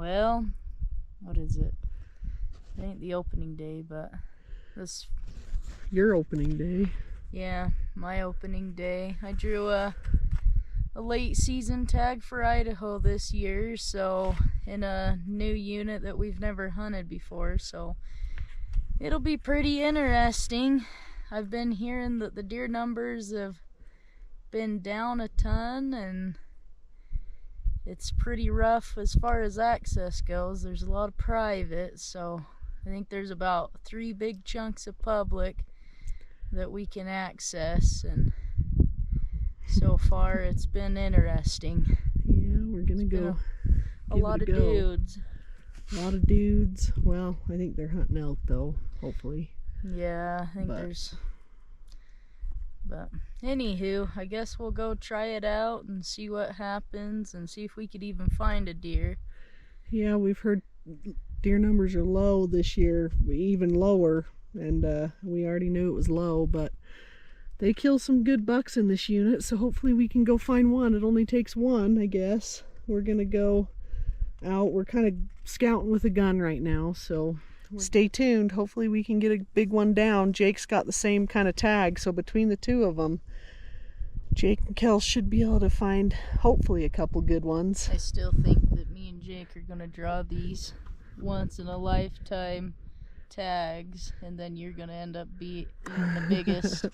Well, what is it? It ain't the opening day, but this... Your opening day. Yeah, my opening day. I drew a late season tag for Idaho this year, so in a new unit that we've never hunted before, so it'll be pretty interesting. I've been hearing that the deer numbers have been down a ton, and it's pretty rough as far as access goes. There's a lot of private, so I think there's about 3 big chunks of public that we can access, and so far it's been interesting. Yeah, we're gonna go. A lot of dudes. A lot of dudes. Well, I think they're hunting elk though, hopefully. Yeah, I think there's... But anywho, I guess we'll go try it out and see what happens and see if we could even find a deer. Yeah, we've heard deer numbers are low this year, even lower, and we already knew it was low, but they kill some good bucks in this unit, so hopefully we can go find one. It only takes one, I guess. We're gonna go out. We're kind of scouting with a gun right now, so stay tuned. Hopefully we can get a big one down. Jake's got the same kind of tag, so between the two of them, Jake and Kelsie should be able to find hopefully a couple good ones. I still think that me and Jake are gonna draw these once in a lifetime tags, and then you're gonna end up being the biggest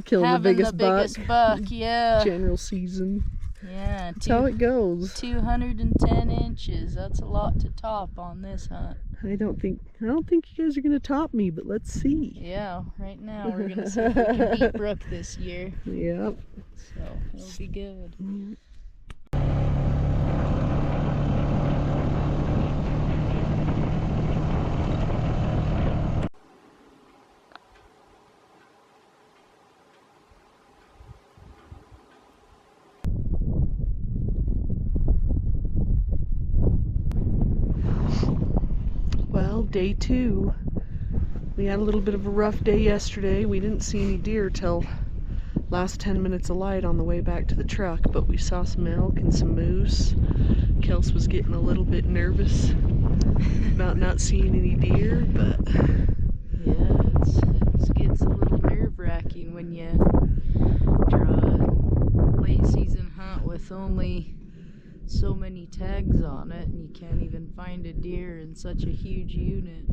killing the biggest buck. Yeah, general season. Yeah, that's how it goes. 210 inches. That's a lot to top on this hunt. I don't think you guys are gonna top me, but let's see. Yeah, right now we're gonna see if we can beat Brooke this year. Yep. So it'll be good. Yep. Day 2. We had a little bit of a rough day yesterday. We didn't see any deer till last 10 minutes of light on the way back to the truck, but we saw some elk and some moose. Kelsie was getting a little bit nervous about not seeing any deer, but yeah, it gets a little nerve-wracking when you draw a late season hunt with only so many tags on it, and you can't even find a deer in such a huge unit.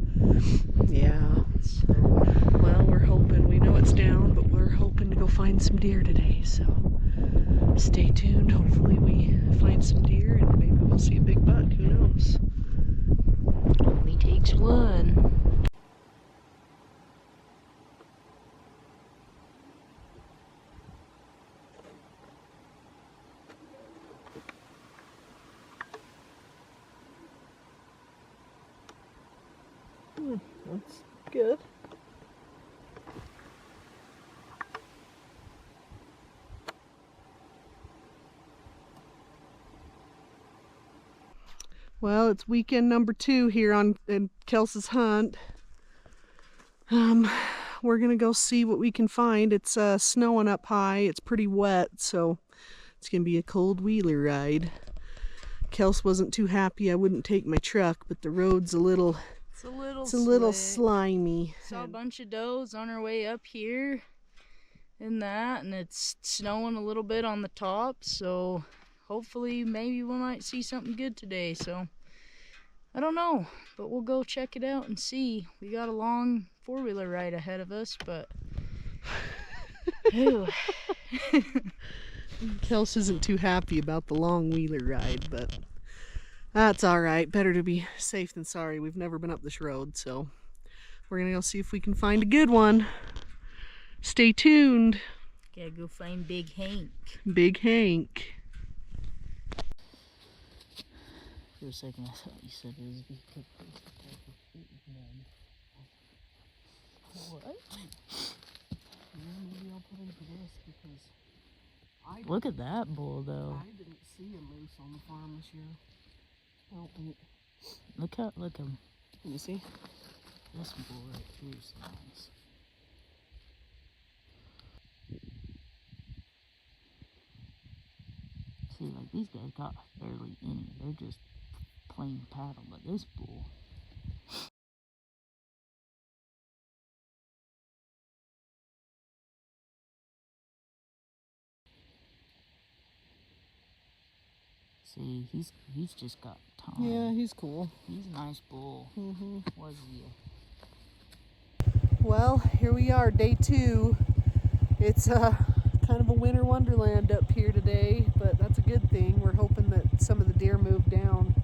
Yeah. So, well, we're hoping. We know it's down, but we're hoping to go find some deer today. So stay tuned. Hopefully we find some deer, and maybe we'll see a big buck. Who knows? Only takes one. That's good. Well, it's weekend number 2 here in Kelsie's hunt. We're gonna go see what we can find. It's snowing up high. It's pretty wet, so it's gonna be a cold wheeler ride. Kelsie wasn't too happy I wouldn't take my truck, but the road's a little slimy. Saw a bunch of does on our way up here and it's snowing a little bit on the top, so hopefully maybe we might see something good today. So I don't know, but we'll go check it out and see. We got a long 4-wheeler ride ahead of us, but Kelsie isn't too happy about the long wheeler ride, but that's all right. Better to be safe than sorry. We've never been up this road, so we're gonna go see if we can find a good one. Stay tuned. Gotta go find Big Hank. Big Hank. For a second, I thought you said it was because what? Maybe I'll put him to this because look at that bull though. I didn't see a moose on the farm this year. Oh, look him. Let me see. This bull right here is nice. See, like these guys got barely any. They're just plain paddle, but this bull. See, he's just got time. Yeah, he's cool. He's a nice bull. Was he? Well, here we are, day 2. It's kind of a winter wonderland up here today, but that's a good thing. We're hoping that some of the deer moved down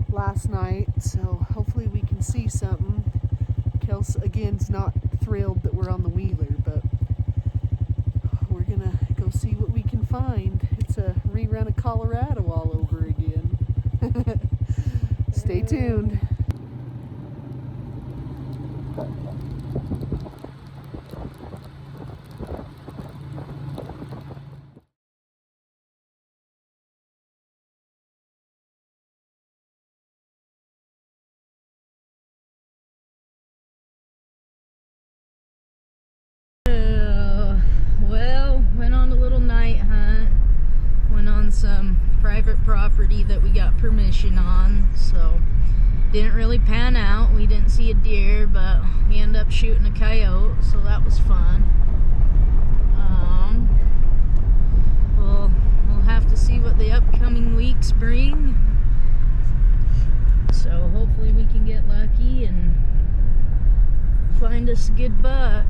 last night, so hopefully we can see something. Kelsie, again's not thrilled that we're on the wheeler, but we're gonna go see what we can find. It's a rerun of Colorado all over again. Stay tuned. Well, went on a little night hunt. Went on some private property that we got permission on, so didn't really pan out. We didn't see a deer, but we ended up shooting a coyote, so that was fun. We'll have to see what the upcoming weeks bring. So hopefully we can get lucky and find us a good buck,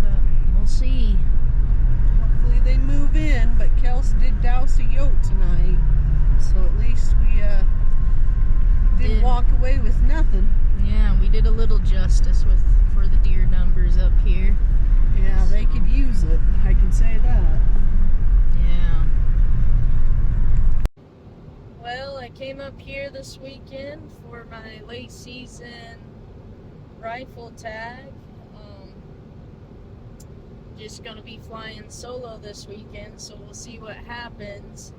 but we'll see. Hopefully they move in, but Kelsie did douse a yote tonight, so at least we didn't walk away with nothing. Yeah, we did a little justice for the deer numbers up here. Yeah, they could use it, I can say that. Yeah. Well, I came up here this weekend for my late season rifle tag. Just gonna be flying solo this weekend, so we'll see what happens.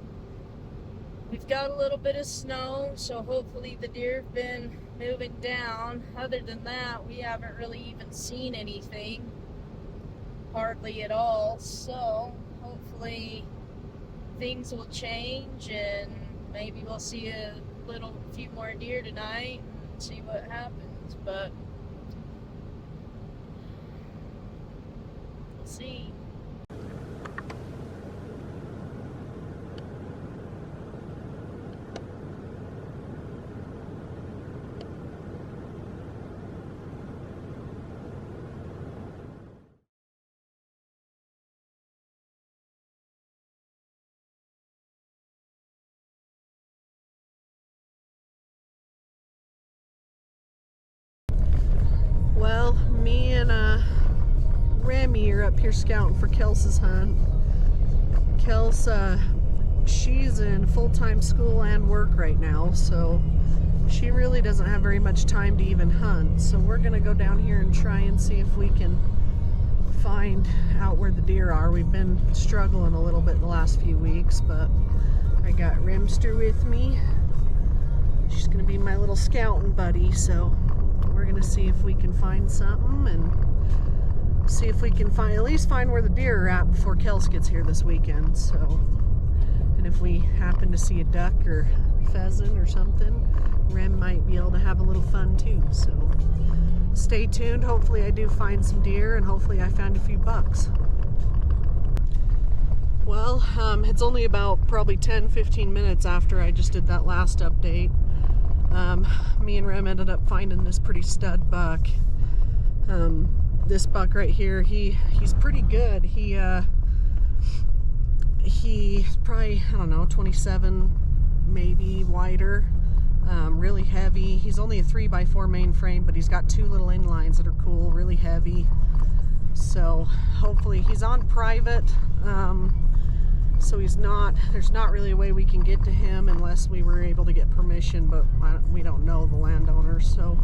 We've got a little bit of snow, so hopefully the deer have been moving down. Other than that, we haven't really even seen anything, hardly at all, so hopefully things will change and maybe we'll see a few more deer tonight and see what happens, but we'll see. Well, me and Remy are up here scouting for Kelsie's hunt. Kelsie, she's in full-time school and work right now, so she really doesn't have very much time to even hunt. So we're gonna go down here and try and see if we can find out where the deer are. We've been struggling a little bit the last few weeks, but I got Rimster with me. She's gonna be my little scouting buddy, so we're gonna see if we can find something and see if we can at least find where the deer are at before Kelsie gets here this weekend. So, and if we happen to see a duck or pheasant or something, Rem might be able to have a little fun too. So stay tuned. Hopefully I do find some deer and hopefully I found a few bucks. Well, it's only about probably 10-15 minutes after I just did that last update. Me and Rem ended up finding this pretty stud buck. This buck right here, he's pretty good. He's probably, I don't know, 27 maybe wider, really heavy. He's only a 3x4 mainframe, but he's got 2 little inlines that are cool, really heavy. So hopefully he's on private. So there's not really a way we can get to him unless we were able to get permission, but we don't know the landowner, so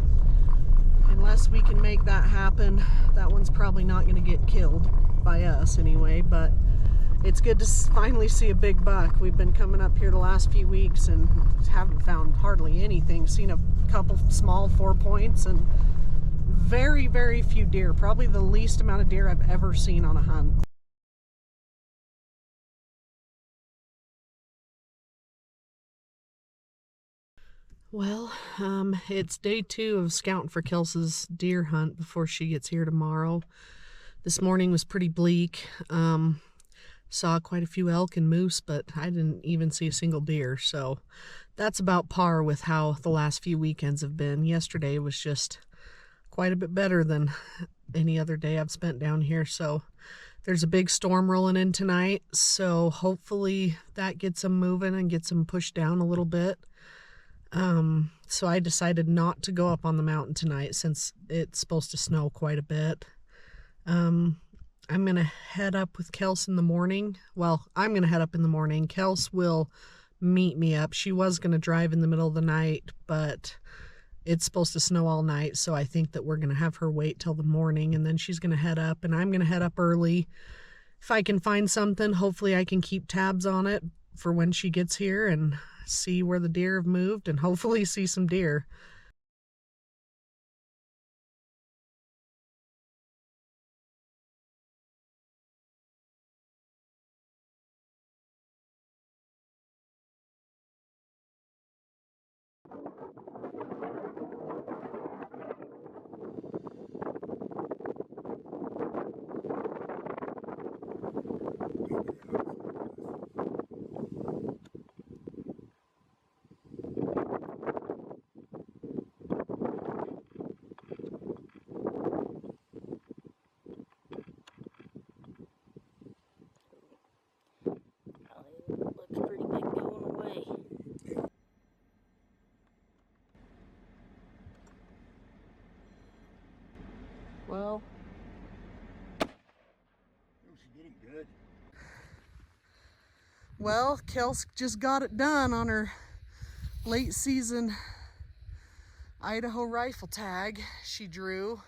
unless we can make that happen, that one's probably not going to get killed by us anyway. But it's good to finally see a big buck. We've been coming up here the last few weeks and haven't found hardly anything. Seen a couple small 4 points and very, very few deer. Probably the least amount of deer I've ever seen on a hunt. Well, it's day 2 of scouting for Kelsey's deer hunt before she gets here tomorrow. This morning was pretty bleak. Saw quite a few elk and moose, but I didn't even see a single deer, so that's about par with how the last few weekends have been. Yesterday was just quite a bit better than any other day I've spent down here, so there's a big storm rolling in tonight, so hopefully that gets them moving and gets them pushed down a little bit. So I decided not to go up on the mountain tonight since it's supposed to snow quite a bit. I'm going to head up with Kelsie in the morning. Well, I'm going to head up in the morning. Kelsie will meet me up. She was going to drive in the middle of the night, but it's supposed to snow all night, so I think that we're going to have her wait till the morning, and then she's going to head up, and I'm going to head up early. If I can find something, hopefully I can keep tabs on it for when she gets here and see where the deer have moved and hopefully see some deer. Looks pretty big going away. Well, She did it good. Well, Kelsie just got it done on her late season Idaho rifle tag she drew.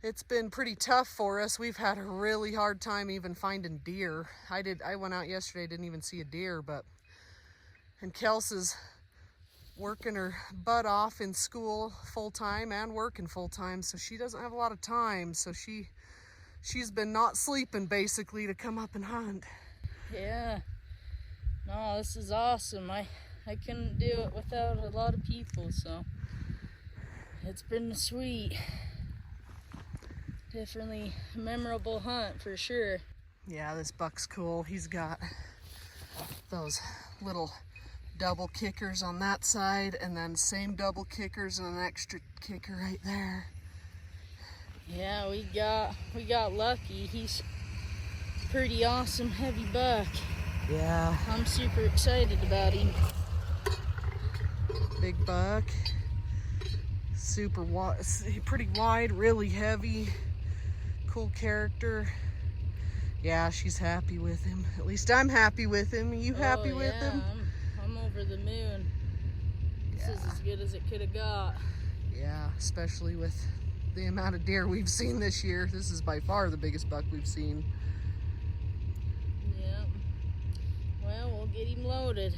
It's been pretty tough for us. We've had a really hard time even finding deer. I went out yesterday, didn't even see a deer, and Kelsie's working her butt off in school full time and working full time, so she doesn't have a lot of time. So she's been not sleeping basically to come up and hunt. yeah. No, this is awesome. I couldn't do it without a lot of people, so it's been sweet. Definitely a memorable hunt for sure. Yeah, this buck's cool. He's got those little double kickers on that side, and then same double kickers and an extra kicker right there. Yeah, we got lucky. He's a pretty awesome heavy buck. Yeah, I'm super excited about him. big buck. Super wide, pretty wide, really heavy. Cool character. Yeah, she's happy with him. At least I'm happy with him. Are you happy with him? I'm over the moon. This is as good as it could have got. Yeah, especially with the amount of deer we've seen this year. This is by far the biggest buck we've seen. Yeah. Well, we'll get him loaded.